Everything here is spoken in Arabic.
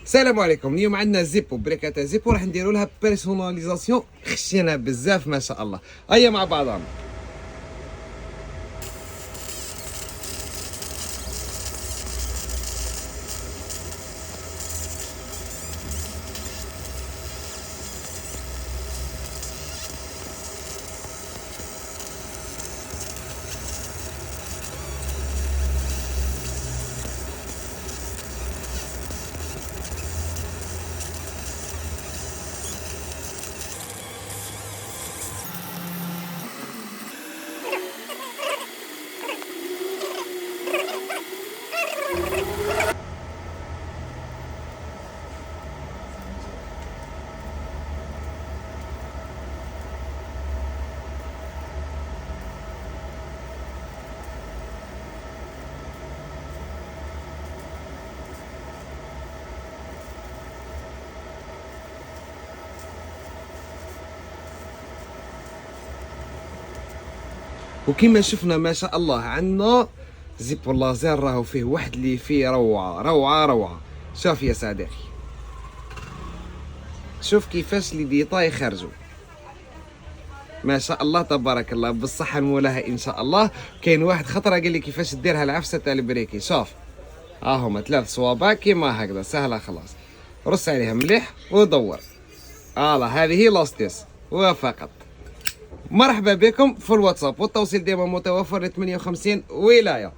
السلام عليكم. اليوم عندنا زيبو بريكاتا زيبو راح نديروا لها بيرسوناليزاسيون خشينا بزاف ما شاء الله. هيا مع بعضنا. وكما شفنا ما شاء الله عندنا زيبو لازير راهو فيه واحد اللي فيه روعه روعه روعه. شوف يا صديقي، شوف كيفاش لي ديطاي يخرجوا ما شاء الله تبارك الله بالصحه مولاها ان شاء الله. كاين واحد خطره قال لي كيفاش ديرها العفسه تاع البريكي. شوف ها هما 3 صوابع كيما هكذا سهله خلاص. رص عليها مليح ودور. هذه هي لاستيس وفقط. مرحبا بكم في الواتساب، والتوصيل ديما متوفر ل 58 ولايه.